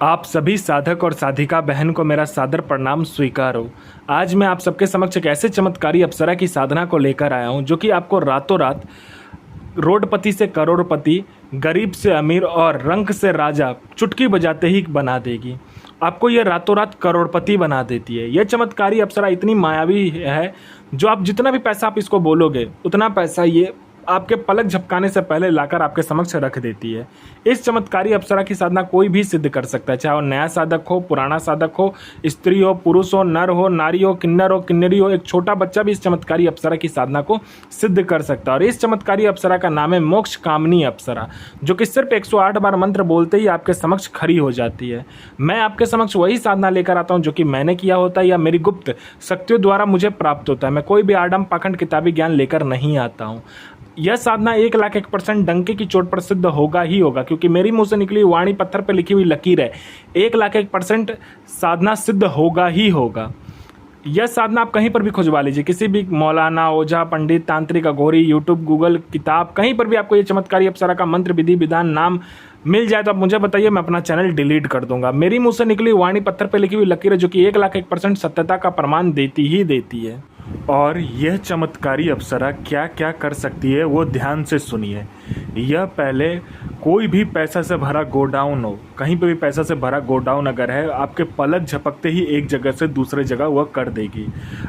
आप सभी साधक और साधिका बहन को मेरा सादर प्रणाम स्वीकार हो। आज मैं आप सबके समक्ष एक ऐसे चमत्कारी अप्सरा की साधना को लेकर आया हूं जो कि आपको रातों रात रोडपति से करोड़पति, गरीब से अमीर और रंक से राजा चुटकी बजाते ही बना देगी। आपको ये रातों रात करोड़पति बना देती है। यह चमत्कारी अप्सरा इतनी मायावी है जो आप जितना भी पैसा आप इसको बोलोगे उतना पैसा ये आपके पलक झपकाने से पहले लाकर आपके समक्ष रख देती है। इस चमत्कारी अप्सरा की साधना कोई भी सिद्ध कर सकता है, चाहे वो नया साधक हो, पुराना साधक हो, स्त्री हो, पुरुष हो, नर हो, नारी हो, किन्नर हो, किन्नरी हो, एक छोटा बच्चा भी इस चमत्कारी अप्सरा की साधना को सिद्ध कर सकता है। और इस चमत्कारी अप्सरा का नाम है मोक्ष कामनी अप्सरा, जो कि सिर्फ 108 बार मंत्र बोलते ही आपके समक्ष खड़ी हो जाती है। मैं आपके समक्ष वही साधना लेकर आता हूँ जो कि मैंने किया होता है या मेरी गुप्त शक्तियों द्वारा मुझे प्राप्त होता है। मैं कोई भी आडम पाखंड किताबी ज्ञान लेकर नहीं आता हूँ। यह साधना 1,01% डंके की चोट पर सिद्ध होगा ही होगा, क्योंकि मेरी मुंह से निकली वाणी पत्थर पर लिखी हुई लकीर है। 1,01% साधना सिद्ध होगा ही होगा। यह साधना आप कहीं पर भी खुजवा लीजिए, किसी भी मौलाना, ओझा, पंडित, तांत्रिक, अघोरी, यूट्यूब, गूगल, किताब, कहीं पर भी आपको ये चमत्कारी अप्सरा का मंत्र, विधि, विधान, नाम मिल जाए तो आप मुझे बताइए, मैं अपना चैनल डिलीट कर दूंगा। मेरी मुंह से निकली वाणी पत्थर पर लिखी हुई लकीर है जो कि 1,01% सत्यता का प्रमाण देती ही देती है। और यह चमत्कारी अप्सरा क्या क्या कर सकती है वो ध्यान से सुनिए। यह पहले कोई भी पैसा से भरा गोडाउन हो, कहीं पे भी पैसा से भरा गोडाउन अगर है, आपके पलक झपकते ही एक जगह से दूसरे जगह वह कर देगी।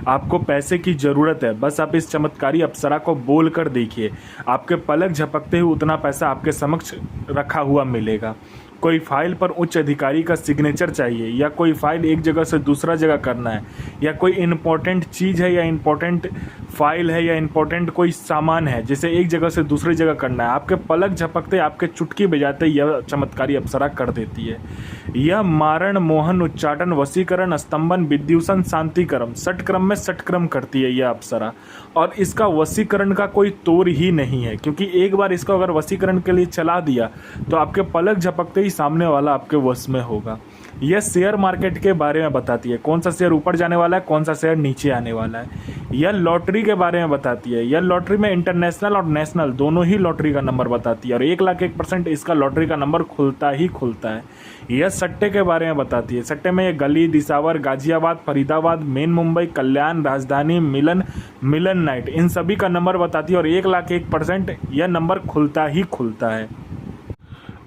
आपको पैसे की ज़रूरत है, बस आप इस चमत्कारी अप्सरा को बोल कर देखिए, आपके पलक झपकते ही उतना पैसा आपके समक्ष रखा हुआ मिलेगा। कोई फाइल पर उच्च अधिकारी का सिग्नेचर चाहिए, या कोई फाइल एक जगह से दूसरा जगह करना है, या कोई इम्पोर्टेंट चीज़ है, या इम्पोर्टेंट फाइल है, या इम्पोर्टेंट कोई सामान है जिसे एक जगह से दूसरी जगह करना है, आपके पलक झपकते, आपके चुटकी बजाते यह चमत्कारी अप्सरा कर देती है। यह मारण, मोहन, उच्चाटन, वशीकरण, स्तंभन, विद्युषण, शांतिक्रम, षटक्रम में षटक्रम करती है यह अप्सरा। और इसका वशीकरण का कोई तोड़ ही नहीं है, क्योंकि एक बार इसको अगर वशीकरण के लिए चला दिया तो आपके पलक झपकते ही सामने वाला आपके वश में होगा। यह शेयर मार्केट के बारे में बताती है, कौन सा शेयर ऊपर जाने वाला है, कौन सा शेयर नीचे आने वाला है। यह लॉटरी के बारे में बताती है, यह लॉटरी में इंटरनेशनल और नेशनल दोनों ही लॉटरी का नंबर बताती है, और 1,01% इसका लॉटरी का नंबर खुलता ही खुलता है। यह सट्टे के बारे में बताती है, सट्टे में यह गली, दिसावर, गाजियाबाद, फरीदाबाद, मेन मुंबई, कल्याण, राजधानी, मिलन, मिलन नाइट, इन सभी का नंबर बताती है, और 1,01% यह नंबर खुलता ही खुलता है।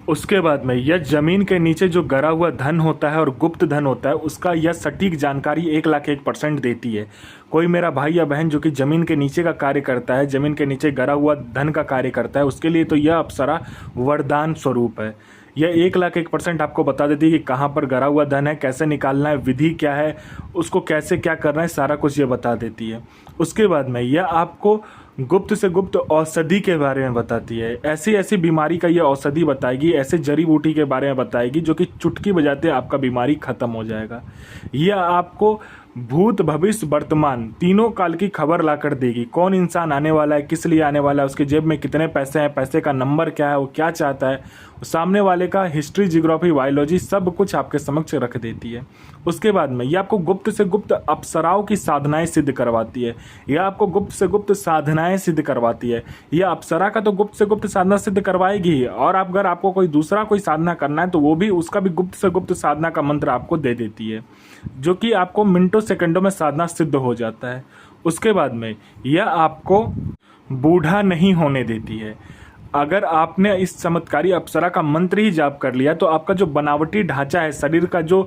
उसके बाद में यह जमीन के नीचे जो गरा हुआ धन होता है और गुप्त धन होता है, उसका यह सटीक जानकारी 1,01% देती है। कोई मेरा भाई या बहन जो कि ज़मीन के नीचे का कार्य करता है, ज़मीन के नीचे गरा हुआ धन का कार्य करता है, उसके लिए तो यह अप्सरा वरदान स्वरूप है। यह 1,01% आपको बता देती है कि कहाँ पर गरा हुआ धन है, कैसे निकालना है, विधि क्या है, उसको कैसे क्या करना है, सारा कुछ ये बता देती है। उसके बाद में यह आपको गुप्त से गुप्त औषधि के बारे में बताती है। ऐसी ऐसी बीमारी का ये औषधि बताएगी, ऐसे जड़ी बूटी के बारे में बताएगी जो कि चुटकी बजाते आपका बीमारी खत्म हो जाएगा। यह आपको भूत, भविष्य, वर्तमान तीनों काल की खबर लाकर देगी। कौन इंसान आने वाला है, किस लिए आने वाला है, उसके जेब में कितने पैसे हैं, पैसे का नंबर क्या है, वो क्या चाहता है, सामने वाले का हिस्ट्री, जियोग्राफी, बायोलॉजी सब कुछ आपके समक्ष रख देती है। उसके बाद में ये आपको गुप्त से गुप्त अप्सराओं की साधनाएं सिद्ध करवाती है। यह आपको गुप्त से गुप्त साधनाएं सिद्ध करवाती है। यह अप्सरा का तो गुप्त से गुप्त साधना सिद्ध करवाएगी ही, और अगर आपको कोई दूसरा कोई साधना करना है तो वो भी, उसका भी गुप्त से गुप्त साधना का मंत्र आपको दे देती है, जो कि आपको मिनटों सेकंडों में साधना सिद्ध हो जाता है। उसके बाद में यह आपको बूढ़ा नहीं होने देती है। अगर आपने इस चमत्कारी अप्सरा का मंत्र ही जाप कर लिया तो आपका जो बनावटी ढांचा है, शरीर का जो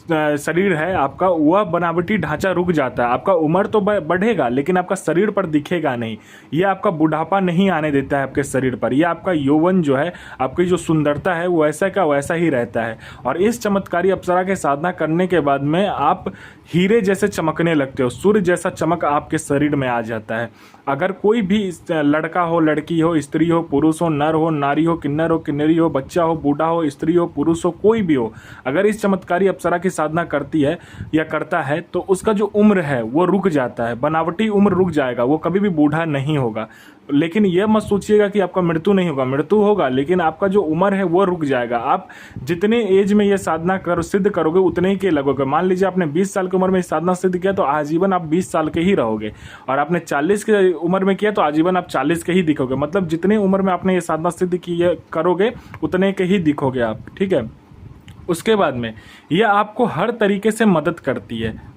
शरीर है आपका, वह बनावटी ढांचा रुक जाता है। आपका उम्र तो बढ़ेगा लेकिन आपका शरीर पर दिखेगा नहीं। यह आपका बुढ़ापा नहीं आने देता है आपके शरीर पर। यह आपका यौवन जो है, आपकी जो सुंदरता है, वो ऐसा का वैसा ही रहता है। और इस चमत्कारी अप्सरा के साधना करने के बाद में आप हीरे जैसे चमकने लगते हो, सूर्य जैसा चमक आपके शरीर में आ जाता है। अगर कोई भी लड़का हो, लड़की हो, स्त्री हो, पुरुष हो, नर हो, नारी हो, किन्नर हो, किन्नरी हो, बच्चा हो, बूढ़ा हो, स्त्री हो, पुरुष हो, कोई भी हो, अगर इस चमत्कारी अप्सरा की साधना करती है या करता है तो उसका जो उम्र है वो रुक जाता है, बनावटी उम्र रुक जाएगा, वो कभी भी बूढ़ा नहीं होगा। लेकिन यह मत सोचिएगा कि आपका मृत्यु नहीं होगा, मृत्यु होगा लेकिन आपका जो उम्र है वो रुक जाएगा। आप जितने एज में ये साधना सिद्ध करोगे उतने ही के लगोगे। मान लीजिए आपने 20 साल की उम्र में साधना सिद्ध किया तो आजीवन आप 20 साल के ही रहोगे, और आपने 40 की उम्र में किया तो आजीवन आप 40 के ही दिखोगे। मतलब जितने उम्र में आपने ये साधना सिद्ध की करोगे उतने के ही दिखोगे आप, ठीक है। उसके बाद में यह आपको हर तरीके से मदद करती है।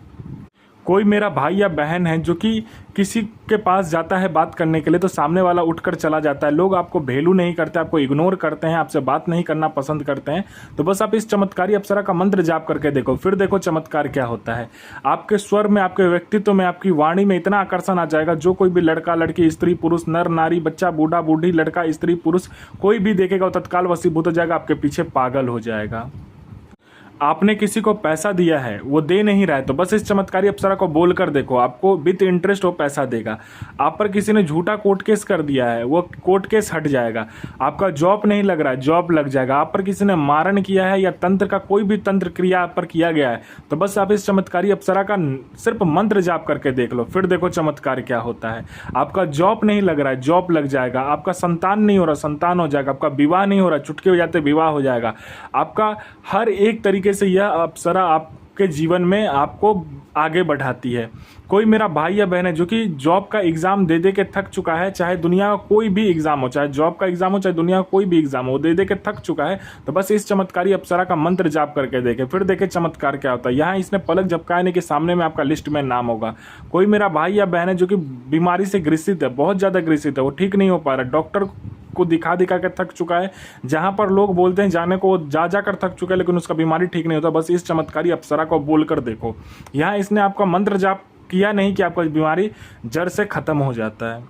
कोई मेरा भाई या बहन है जो कि किसी के पास जाता है बात करने के लिए, तो सामने वाला उठकर चला जाता है, लोग आपको वैल्यू नहीं करते, आपको इग्नोर करते हैं, आपसे बात नहीं करना पसंद करते हैं, तो बस आप इस चमत्कारी अप्सरा का मंत्र जाप करके देखो, फिर देखो चमत्कार क्या होता है। आपके स्वर में, आपके व्यक्तित्व में, आपकी वाणी में इतना आकर्षण आ जाएगा, जो कोई भी लड़का लड़की, स्त्री पुरुष, नर नारी, बच्चा बूढ़ा बूढ़ी, लड़का स्त्री पुरुष, कोई भी देखेगा वो तत्काल वशीभूत हो जाएगा, आपके पीछे पागल हो जाएगा। आपने किसी को पैसा दिया है, वो दे नहीं रहा है, तो बस इस चमत्कारी अप्सरा को बोल कर देखो, आपको विद इंटरेस्ट वो पैसा देगा। आप पर किसी ने झूठा कोर्ट केस कर दिया है, वो कोर्ट केस हट जाएगा। आपका जॉब नहीं लग रहा है, जॉब लग जाएगा। आप पर किसी ने मारण किया है या तंत्र का कोई भी तंत्र क्रिया आप पर किया गया है, तो बस आप इस चमत्कारी अप्सरा का सिर्फ मंत्र जाप करके देख लो, फिर देखो चमत्कार क्या होता है। आपका जॉब नहीं लग रहा है, जॉब लग जाएगा। आपका संतान नहीं हो रहा, संतान हो जाएगा। आपका विवाह नहीं हो रहा, चुटकी हो जाते विवाह हो जाएगा। आपका हर एक तरीके से यह अप्सरा आपके जीवन में आपको आगे बढ़ाती है। कोई मेरा भाई या बहन है जो कि जॉब का एग्जाम दे दे के थक चुका है, चाहे दुनिया का कोई भी एग्जाम हो, चाहे जॉब का एग्जाम हो, चाहे दुनिया का कोई भी एग्जाम हो, दे दे के थक चुका है, तो बस इस चमत्कारी अप्सरा का मंत्र जाप करके देखे, फिर देखे चमत्कार क्या होता है। यहाँ इसने पलक झपकाया नहीं कि सामने में आपका लिस्ट में नाम होगा। कोई मेरा भाई या बहन है जो कि बीमारी से ग्रसित है, बहुत ज़्यादा ग्रसित है, वो ठीक नहीं हो पा रहा, डॉक्टर को दिखा के थक चुका है, जहां पर लोग बोलते हैं जाने को, जा कर थक चुका है, लेकिन उसका बीमारी ठीक नहीं होता। बस इस चमत्कारी अप्सरा को बोलकर देखो। यहाँ इसने आपका मंत्र जाप किया नहीं कि आपका बीमारी जड़ से खत्म हो जाता है।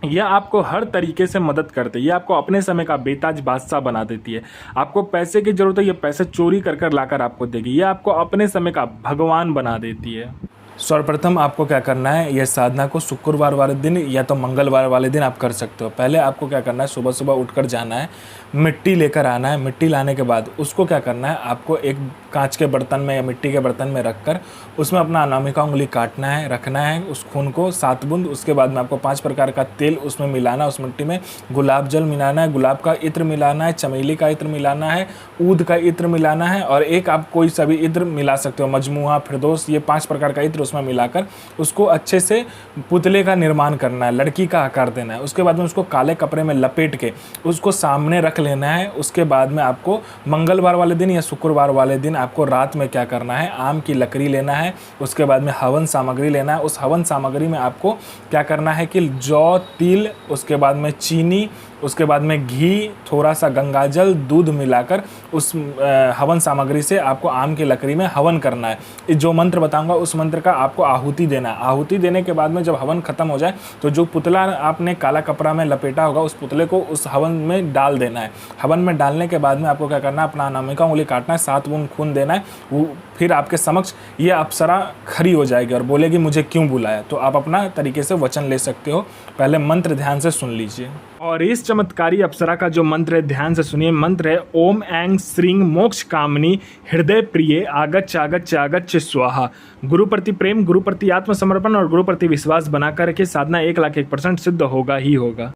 यह आपको हर तरीके से मदद करती है। यह आपको अपने समय का बेताज बादशाह बना देती है। आपको पैसे की जरूरत है, ये पैसे चोरी कर लाकर आपको देगी। यह आपको अपने समय का भगवान बना देती है। सर्वप्रथम आपको क्या करना है, यह साधना को शुक्रवार वाले दिन या तो मंगलवार वाले दिन आप कर सकते हो। पहले आपको क्या करना है, सुबह सुबह उठकर जाना है, मिट्टी लेकर आना है। मिट्टी लाने के बाद उसको क्या करना है, आपको एक कांच के बर्तन में या मिट्टी के बर्तन में रखकर उसमें अपना अनामिका उंगली काटना है, रखना है उस खून को 7 बूंद। उसके बाद में आपको 5 प्रकार का तेल उसमें मिलाना, उस मिट्टी में गुलाब जल मिलाना है, गुलाब का इत्र मिलाना है, चमेली का इत्र मिलाना है, ऊद का इत्र मिलाना है, और एक आप कोई सा भी इत्र मिला सकते हो, मजमुआ, फिरदौस, ये 5 प्रकार का इत्र उसमें मिलाकर उसको अच्छे से पुतले का निर्माण करना है, लड़की का आकार देना है। उसके बाद में उसको काले कपड़े में लपेट के उसको सामने रख लेना है। उसके बाद में आपको मंगलवार वाले दिन या शुक्रवार वाले दिन आपको रात में क्या करना है, आम की लकड़ी लेना है। उसके बाद में हवन सामग्री लेना है। उस हवन सामग्री में आपको क्या करना है कि जौ, तिल, उसके बाद में चीनी, उसके बाद में घी, थोड़ा सा गंगाजल, दूध मिलाकर उस हवन सामग्री से आपको आम की लकड़ी में हवन करना है। जो मंत्र बताऊंगा उस मंत्र का आपको आहुति देना है। आहुति देने के बाद में जब हवन खत्म हो जाए तो जो पुतला आपने काला कपड़ा में लपेटा होगा उस पुतले को उस हवन में डाल देना है। हवन में डालने के बाद में आपको क्या करना है, अपना अनामिका उंगली काटना है, 7 बूंद खून देना है। वो फिर आपके समक्ष ये अप्सरा खड़ी हो जाएगी और बोलेगी मुझे क्यों बुलाया। तो आप अपना तरीके से वचन ले सकते हो। पहले मंत्र ध्यान से सुन लीजिए। और इस चमत्कारी अप्सरा का जो मंत्र है ध्यान से सुनिए। मंत्र है ओम ऐं श्रीं मोक्ष कामनी हृदय प्रिय आगच्छ आगच्छ आगच्छ स्वाहा। गुरु प्रति प्रेम, गुरु प्रति आत्मसमर्पण और गुरु प्रति विश्वास बना करके साधना 1,01,000% सिद्ध होगा ही होगा।